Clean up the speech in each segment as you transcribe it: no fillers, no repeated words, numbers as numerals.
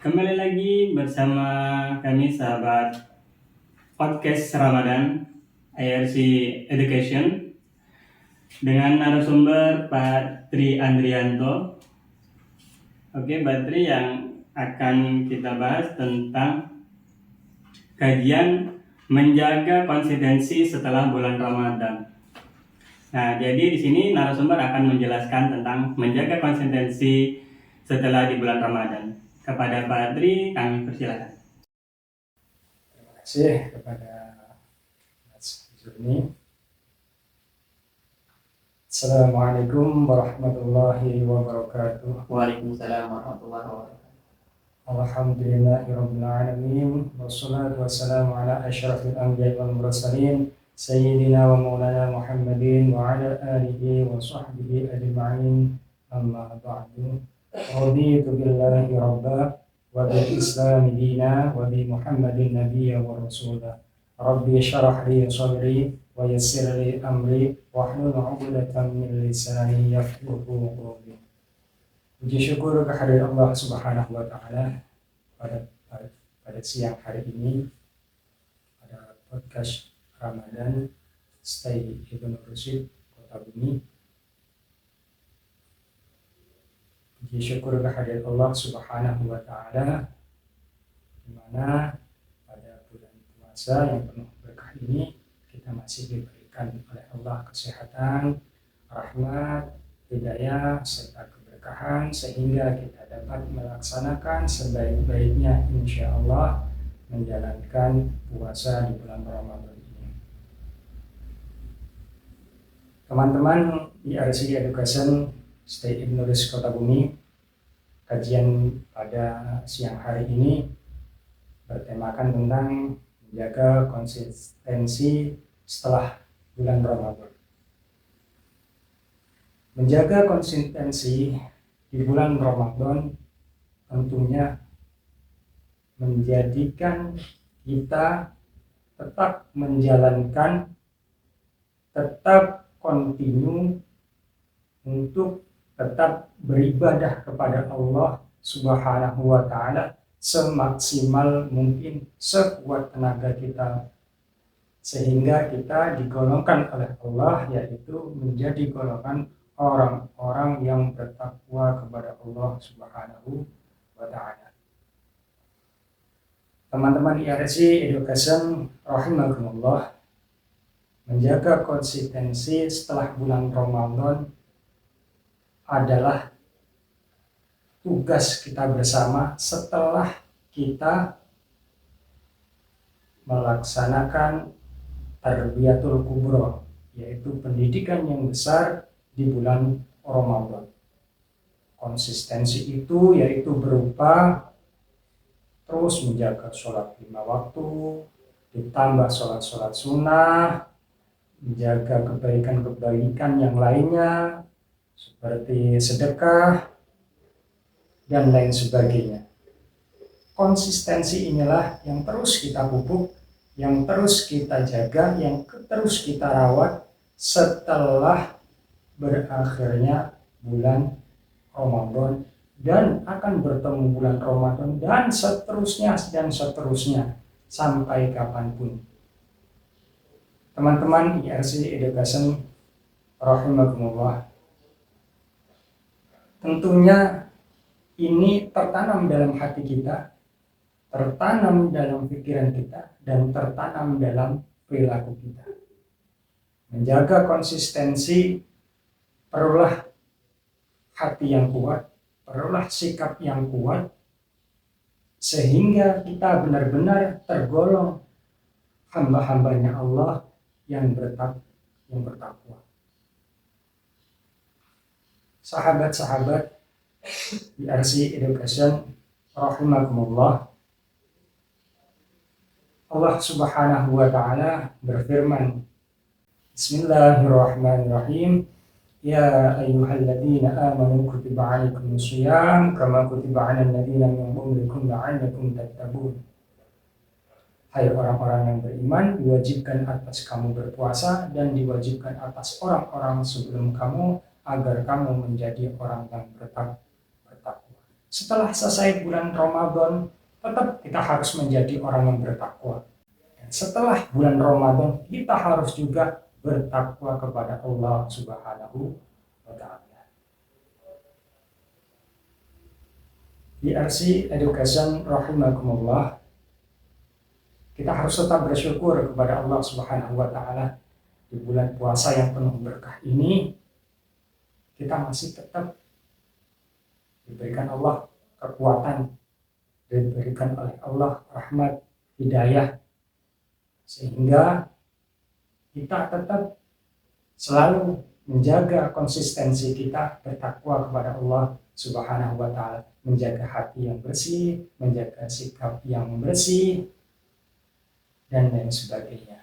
Kembali lagi bersama kami sahabat podcast Ramadan IRC Education dengan narasumber Pak Tri Andrianto. Oke, Pak Tri, yang akan kita bahas tentang kajian menjaga konsistensi setelah bulan Ramadan. Nah, jadi di sini narasumber akan menjelaskan tentang menjaga konsistensi setelah di bulan Ramadan. Kepada Pak Tri, kami persilakan. Terima kasih kepada Mas Zurni. Assalamualaikum warahmatullahi wabarakatuh. Waalaikumsalam warahmatullahi wabarakatuh. Alhamdulillahirabbil alamin wassalatu wassalamu ala asyrafil anbiya'i wal mursalin sayyidina wa maulana Muhammadin wa ala alihi wa sahbihi ajma'in. Amma ba'du. Raditu billahi rabba wa bil islami dina wa bi Muhammadin nabiyya wa rasula. Rabbi syrah li sadri wa yassir li amri wahlul 'uqdatam min lisani yafqahu qawli. Puji syukur kehadirat Allah Subhanahu wa taala pada siang hari ini pada podcast Ramadan Stay Ibnu Rusyid Kota Bumi. Puji syukur kehadirat Allah Subhanahu wa taala di mana pada bulan puasa yang penuh berkah ini kita masih diberikan oleh Allah kesehatan, rahmat, hidayah serta keberkahan sehingga kita dapat melaksanakan sebaik-baiknya insya Allah menjalankan puasa di bulan Ramadan ini. Teman-teman di IRC Education Stay Ibnu Rusyid Kota Bumi, kajian pada siang hari ini bertemakan tentang menjaga konsistensi setelah bulan Ramadan. Menjaga konsistensi di bulan Ramadan tentunya menjadikan kita tetap menjalankan, tetap kontinu untuk tetap beribadah kepada Allah Subhanahu wa taala semaksimal mungkin, sekuat tenaga kita, sehingga kita digolongkan oleh Allah yaitu menjadi golongan orang-orang yang bertakwa kepada Allah Subhanahu wa taala. Teman-teman IRC Education rahimakumullah, menjaga konsistensi setelah bulan Ramadan adalah tugas kita bersama setelah kita melaksanakan tarbiyatul kubro, yaitu pendidikan yang besar di bulan Ramadan. Konsistensi itu yaitu berupa terus menjaga sholat 5 waktu, ditambah sholat-sholat sunnah, menjaga kebaikan-kebaikan yang lainnya seperti sedekah dan lain sebagainya. Konsistensi inilah yang terus kita pupuk, yang terus kita jaga, yang terus kita rawat setelah berakhirnya bulan Ramadan dan akan bertemu bulan Ramadan dan seterusnya sampai kapanpun. Teman-teman IRC Education rahimakumullah, tentunya ini tertanam dalam hati kita, tertanam dalam pikiran kita, dan tertanam dalam perilaku kita. Menjaga konsistensi perlulah hati yang kuat, perlulah sikap yang kuat, sehingga kita benar-benar tergolong hamba-hambanya Allah yang bertakwa. Sahabat-sahabat IRC Education rahimakumullah, Allah Subhanahu wa taala berfirman, Bismillahirrahmanirrahim, Ya ayyuhalladzina amanu kutiba 'alaikumus shiyam kama kutiba 'alal ladzina min qablikum la'allakum tattaqun. Hai orang-orang yang beriman, diwajibkan atas kamu berpuasa dan diwajibkan atas orang-orang sebelum kamu agar kamu menjadi orang yang bertakwa. Setelah selesai bulan Ramadan, tetap kita harus menjadi orang yang bertakwa. Dan setelah bulan Ramadan, kita harus juga bertakwa kepada Allah Subhanahu wa Ta'ala. BRC Education rahimakumullah, kita harus tetap bersyukur kepada Allah Subhanahu wa Ta'ala. Di bulan puasa yang penuh berkah ini, kita masih tetap diberikan Allah kekuatan, diberikan oleh Allah rahmat, hidayah, sehingga kita tetap selalu menjaga konsistensi kita bertakwa kepada Allah Subhanahu wa Ta'ala, menjaga hati yang bersih, menjaga sikap yang bersih, dan lain sebagainya.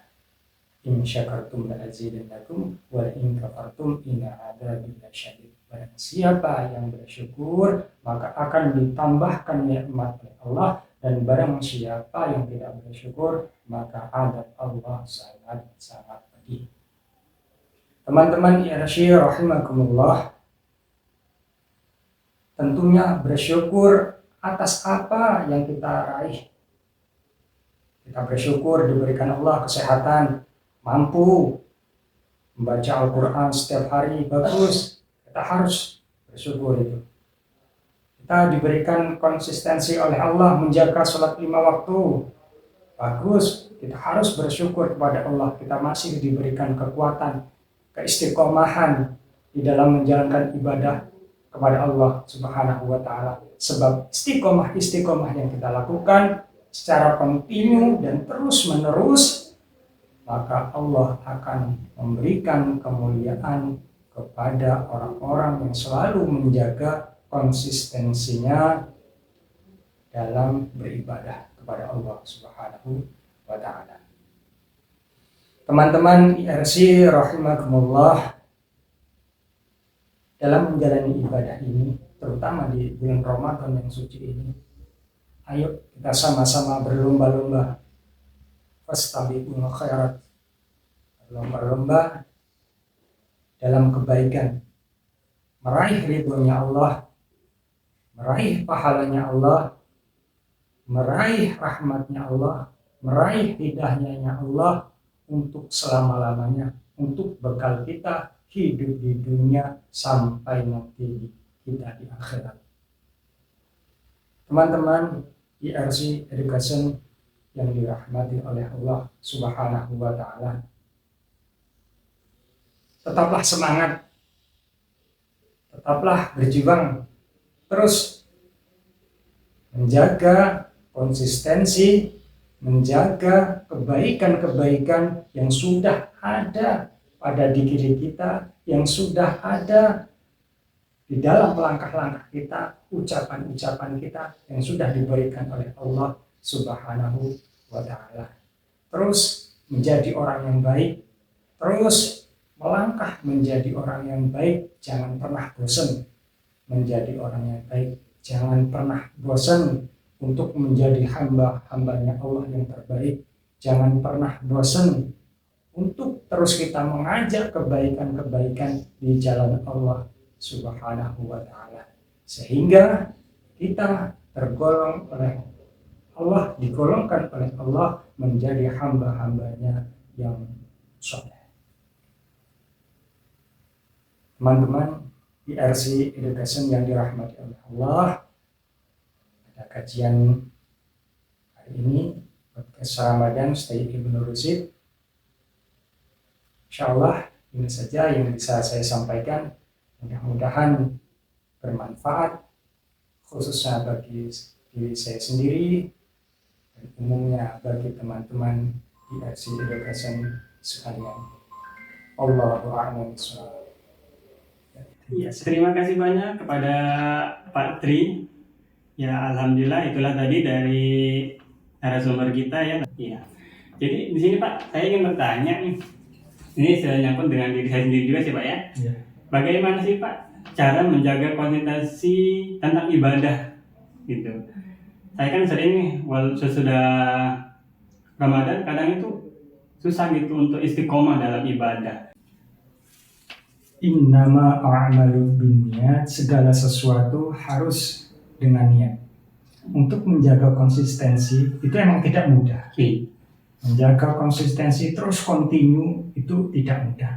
In syakartum la'azidannakum wa in kafartum inna adzabi lasyadid. Barang siapa yang bersyukur, maka akan ditambahkan nikmat oleh Allah, dan barang siapa yang tidak bersyukur, maka azab Allah sangat pedih. Teman-teman IRC rahimakumullah, tentunya bersyukur atas apa yang kita raih. Kita bersyukur diberikan Allah kesehatan, mampu membaca Al-Quran setiap hari, bagus. Kita harus bersyukur itu. Kita diberikan konsistensi oleh Allah menjaga sholat 5 waktu, bagus. Kita harus bersyukur kepada Allah. Kita masih diberikan kekuatan, keistiqomahan di dalam menjalankan ibadah kepada Allah Subhanahu wa Ta'ala. Sebab istiqomah yang kita lakukan secara kontinu dan terus menerus, maka Allah akan memberikan kemuliaan kepada orang-orang yang selalu menjaga konsistensinya dalam beribadah kepada Allah Subhanahu wa Ta'ala. Teman-teman IRC rahimakumullah, dalam menjalani ibadah ini, terutama di bulan Ramadan yang suci ini, ayo kita sama-sama berlomba-lomba, fastabiqul khairat, berlomba-lomba dalam kebaikan, meraih ridhonya Allah, meraih pahalanya Allah, meraih rahmatnya Allah, meraih hidayahnya Allah untuk selama-lamanya, untuk bekal kita hidup di dunia sampai nanti kita di akhirat. Teman-teman IRC Education yang dirahmati oleh Allah Subhanahu wa Ta'ala, tetaplah semangat, tetaplah berjuang, terus menjaga konsistensi, menjaga kebaikan-kebaikan yang sudah ada pada diri kita, yang sudah ada di dalam langkah-langkah kita, ucapan-ucapan kita yang sudah diberikan oleh Allah Subhanahu wa Ta'ala. Terus menjadi orang yang baik, terus melangkah menjadi orang yang baik, jangan pernah bosan menjadi orang yang baik, jangan pernah bosan untuk menjadi hamba-hambanya Allah yang terbaik, jangan pernah bosan untuk terus kita mengajak kebaikan-kebaikan di jalan Allah Subhanahu wa Ta'ala, sehingga kita tergolong oleh Allah, digolongkan oleh Allah menjadi hamba-hambanya yang soleh. Teman-teman IRC Education yang dirahmati oleh Allah, ada kajian hari ini podcast Ramadan Stay Ibnu Rusyid. Insyaallah ini saja yang bisa saya sampaikan. Mudah-mudahan bermanfaat, khususnya bagi diri saya sendiri dan umumnya bagi teman-teman IRC Education sekalian. Allahu a'lam bishawab. Ya, terima kasih banyak kepada Pak Tri. Ya, alhamdulillah itulah tadi dari narasumber kita ya. Iya. Jadi di sini Pak, saya ingin bertanya nih. Ini saya nyangkut dengan diri saya sendiri juga sih Pak ya. Ya. Bagaimana sih Pak cara menjaga konsentrasi tentang ibadah gitu? Saya kan sering nih, sesudah Ramadan kadang itu susah gitu untuk istiqomah dalam ibadah. Innama a'malu binniyat, segala sesuatu harus dengan niat. Untuk menjaga konsistensi itu emang tidak mudah. Menjaga konsistensi terus kontinu itu tidak mudah.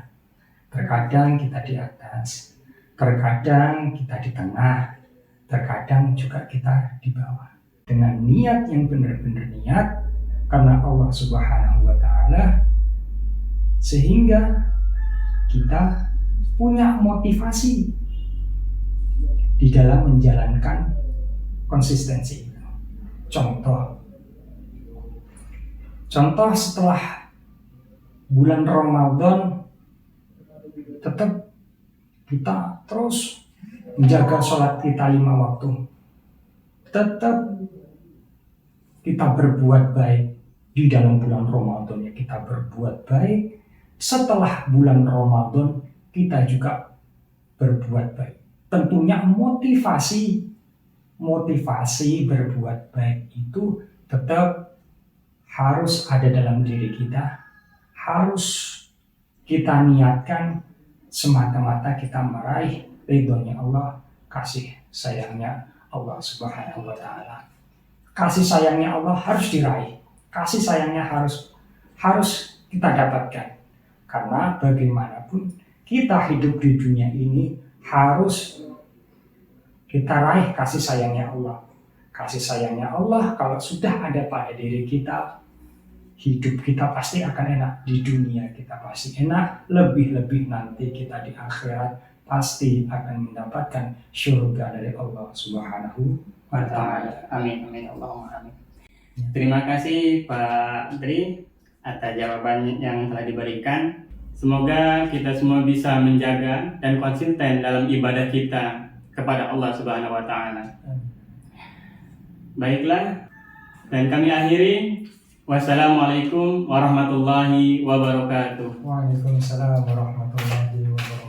Terkadang kita di atas, terkadang kita di tengah, terkadang juga kita di bawah. Dengan niat yang benar-benar niat karena Allah Subhanahu wa Ta'ala, sehingga kita punya motivasi di dalam menjalankan konsistensi itu. Contoh setelah bulan Ramadan, tetap kita terus menjaga sholat kita 5 waktu. Tetap kita berbuat baik di dalam bulan Ramadan, ya kita berbuat baik. Setelah bulan Ramadan kita juga berbuat baik. Tentunya motivasi berbuat baik itu tetap harus ada dalam diri kita. Harus kita niatkan semata-mata kita meraih ridhonya Allah, kasih sayangnya Allah Subhanahu wa Ta'ala. Kasih sayangnya Allah harus diraih. Kasih sayangnya harus kita dapatkan. Karena bagaimanapun kita hidup di dunia ini harus kita raih kasih sayangnya Allah. Kasih sayangnya Allah kalau sudah ada pada diri kita, hidup kita pasti akan enak. Di dunia kita pasti enak, lebih-lebih nanti kita di akhirat pasti akan mendapatkan surga dari Allah Subhanahu wa Ta'ala. Amin, amin, Allahumma amin. Terima kasih Pak Tri atas jawaban yang telah diberikan. Semoga kita semua bisa menjaga dan konsisten dalam ibadah kita kepada Allah Subhanahu wa Ta'ala. Baiklah, dan kami akhiri. Wassalamualaikum warahmatullahi wabarakatuh. Waalaikumsalam warahmatullahi wabarakatuh.